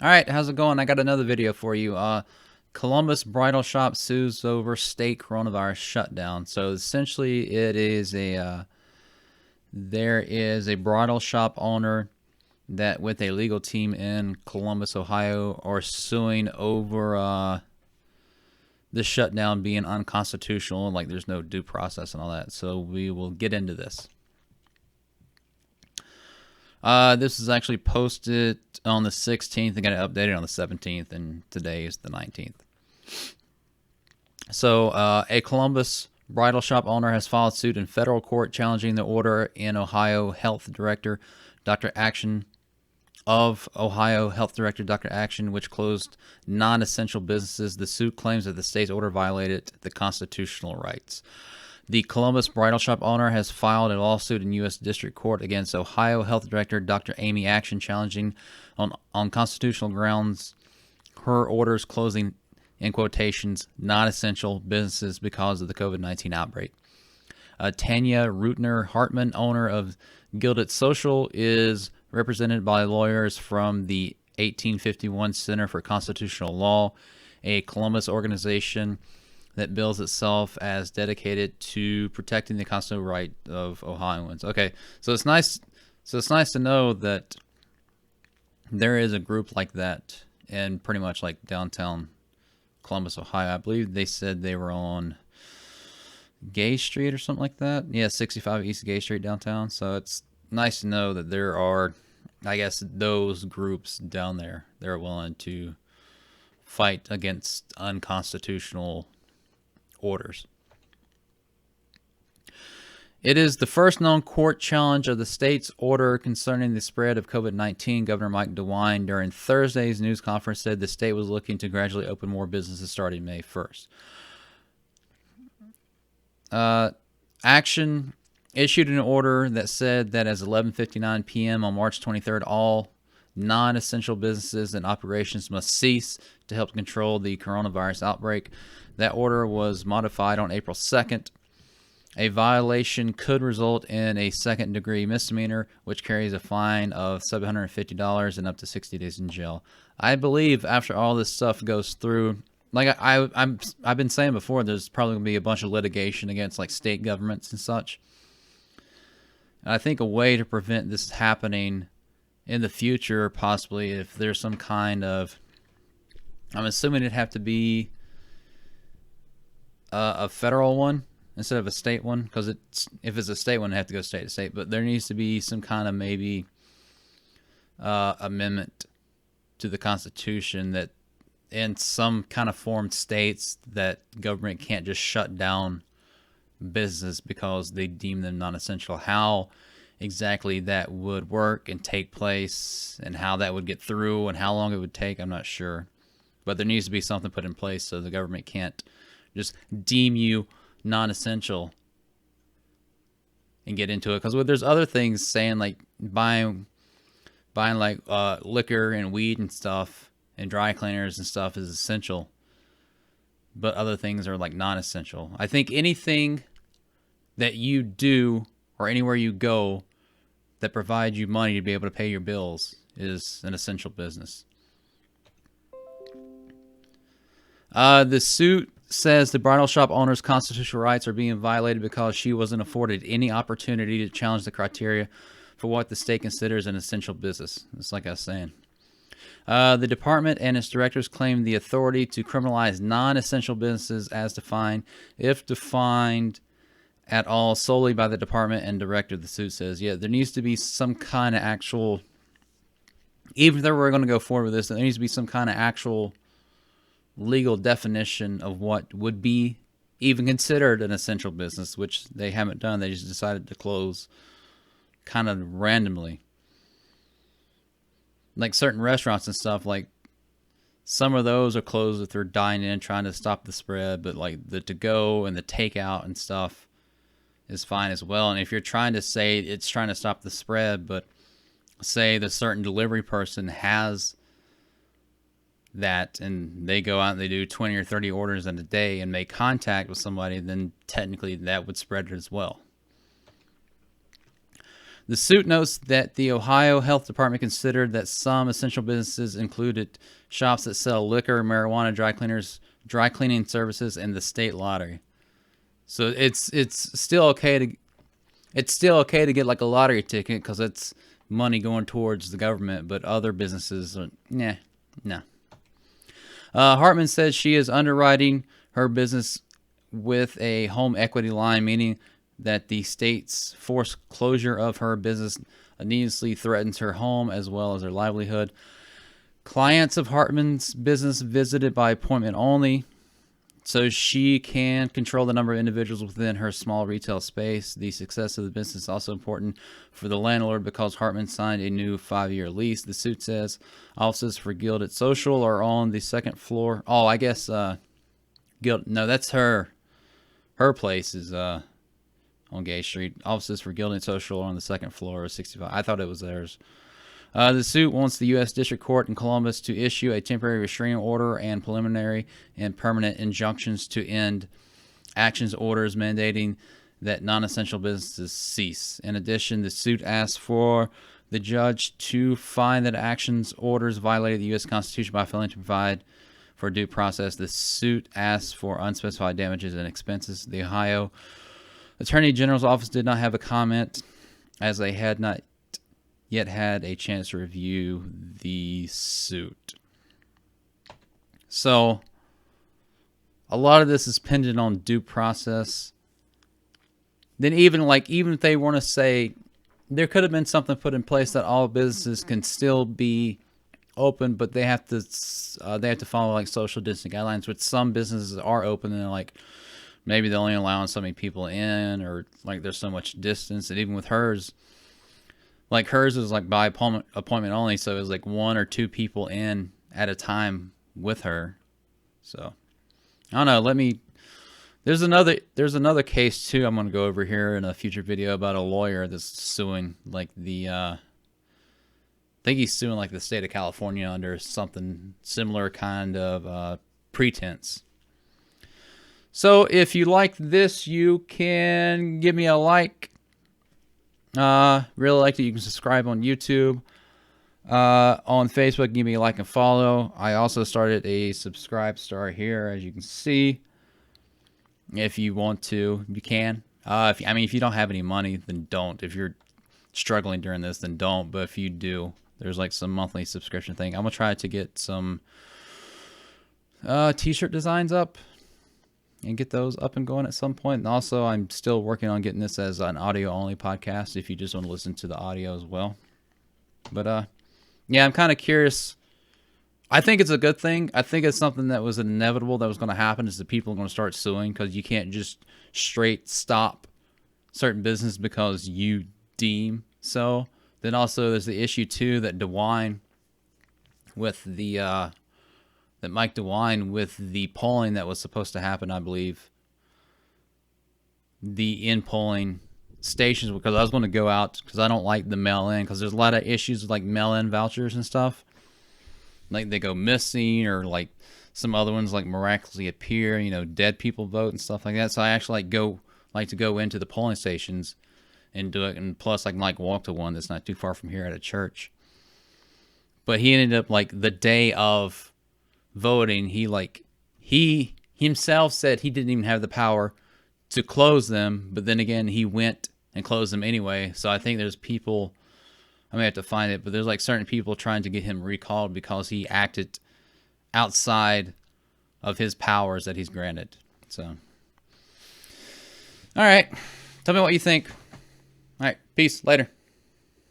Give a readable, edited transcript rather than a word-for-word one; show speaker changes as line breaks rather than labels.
All right, how's it going? I got another video for you. Columbus bridal shop sues over state coronavirus shutdown. So essentially, there is a bridal shop owner that, with a legal team in Columbus, Ohio, are suing over the shutdown being unconstitutional. Like there's no due process and all that. So we will get into this. This is actually posted on the 16th and got it updated on the 17th, and today is the 19th. So, a Columbus bridal shop owner has filed suit in federal court challenging the order in Ohio Health Director Dr. Acton which closed non-essential businesses. The suit claims that the state's order violated the constitutional rights. The Columbus bridal shop owner has filed a lawsuit in U.S. District Court against Ohio Health Director Dr. Amy Acton, challenging on constitutional grounds her orders closing, in quotations, non-essential businesses because of the COVID-19 outbreak. Tanya Rutner Hartman, owner of Gilded Social, is represented by lawyers from the 1851 Center for Constitutional Law, a Columbus organization that bills itself as dedicated to protecting the constitutional right of Ohioans. Okay, so it's nice. So it's nice to know that there is a group like that in pretty much like downtown Columbus, Ohio. I believe they said they were on Gay Street or something like that. Yeah, 65 East Gay Street downtown. So it's nice to know that there are, I guess, those groups down there. They're willing to fight against unconstitutional orders. It is the first known court challenge of the state's order concerning the spread of COVID-19. Governor Mike DeWine, during Thursday's news conference, said the state was looking to gradually open more businesses starting May 1st. Action issued an order that said that as 11:59 p.m. on March 23rd, all non-essential businesses and operations must cease to help control the coronavirus outbreak. That order was modified on April 2nd. A violation could result in a second-degree misdemeanor, which carries a fine of $750 and up to 60 days in jail. I believe after all this stuff goes through, like I've been saying before, there's probably going to be a bunch of litigation against like state governments and such. And I think a way to prevent this happening in the future, possibly if there's some kind of, I'm assuming it'd have to be a federal one instead of a state one, because if it's a state one, it'd have to go state to state. But there needs to be some kind of maybe amendment to the Constitution that in some kind of form states that government can't just shut down business because they deem them non-essential. How exactly that would work and take place and how that would get through and how long it would take, I'm not sure. But there needs to be something put in place so the government can't just deem you non-essential and get into it. Because there's other things saying like buying like liquor and weed and stuff and dry cleaners and stuff is essential, but other things are like non-essential. I think anything that you do or anywhere you go that provides you money to be able to pay your bills is an essential business. The suit says the bridal shop owner's constitutional rights are being violated because she wasn't afforded any opportunity to challenge the criteria for what the state considers an essential business. It's like I was saying. The department and its directors claim the authority to criminalize non-essential businesses as defined, if defined at all, solely by the department and director. The suit says, yeah, there needs to be some kind of actual, even if they were going to go forward with this, there needs to be some kind of actual legal definition of what would be even considered an essential business, which they haven't done. They just decided to close kind of randomly. Like certain restaurants and stuff, like some of those are closed if they're dining in, trying to stop the spread, but like the to-go and the takeout and stuff is fine as well. And if you're trying to say it's trying to stop the spread, but say the certain delivery person has that and they go out and they do 20 or 30 orders in a day and make contact with somebody, then technically that would spread it as well. The suit notes that the Ohio Health Department considered that some essential businesses included shops that sell liquor, marijuana, dry cleaning services, and the state lottery. So it's still okay to get like a lottery ticket because it's money going towards the government, but other businesses, nah. Hartman says she is underwriting her business with a home equity line, meaning that the state's forced closure of her business needlessly threatens her home as well as her livelihood. Clients of Hartman's business visited by appointment only, so she can control the number of individuals within her small retail space. The success of the business is also important for the landlord because Hartman signed a new 5-year lease. The suit says offices for Gilded Social are on the second floor. Oh, I guess no, that's her place is on Gay Street. Offices for Gilded Social are on the second floor of 65. I thought it was theirs. The suit wants the U.S. District Court in Columbus to issue a temporary restraining order and preliminary and permanent injunctions to end actions orders mandating that non-essential businesses cease. In addition, the suit asks for the judge to find that actions orders violated the U.S. Constitution by failing to provide for due process. The suit asks for unspecified damages and expenses. The Ohio Attorney General's office did not have a comment as they had not yet had a chance to review the suit. So, a lot of this is pending on due process. Then even if they want to say there could have been something put in place that all businesses can still be open, but they have to follow like social distancing guidelines, which some businesses are open and like maybe they're only allowing so many people in, or like there's so much distance. And even with hers, like hers is like by appointment only, so it was like 1 or 2 people in at a time with her. So I don't know. There's another case too I'm going to go over here in a future video about a lawyer that's suing like I think he's suing like the state of California under something similar kind of pretense. So if you like this, you can give me a like. Really like it. You can subscribe on YouTube. On Facebook, give me a like and follow. I also started a subscribe star here, as you can see. If you want to, you can. If you don't have any money, then don't. If you're struggling during this, then don't. But if you do, there's like some monthly subscription thing. I'm gonna try to get some t-shirt designs up and get those up and going at some point. And also, I'm still working on getting this as an audio-only podcast if you just want to listen to the audio as well. But, yeah, I'm kind of curious. I think it's a good thing. I think it's something that was inevitable that was going to happen is that people are going to start suing because you can't just straight stop certain business because you deem so. Then also there's the issue, too, that Mike DeWine with the polling that was supposed to happen, I believe, the in-polling stations, because I was going to go out because I don't like the mail-in, because there's a lot of issues with like mail-in vouchers and stuff. Like they go missing, or like some other ones like miraculously appear, dead people vote and stuff like that. So I actually like to go into the polling stations and do it, and plus I can like walk to one that's not too far from here at a church. But he ended up like the day of voting, he himself said he didn't even have the power to close them, but then again he went and closed them anyway. So I think there's people, I may have to find it, but there's like certain people trying to get him recalled because he acted outside of his powers that he's granted. So all right, tell me what you think. All right, peace, later.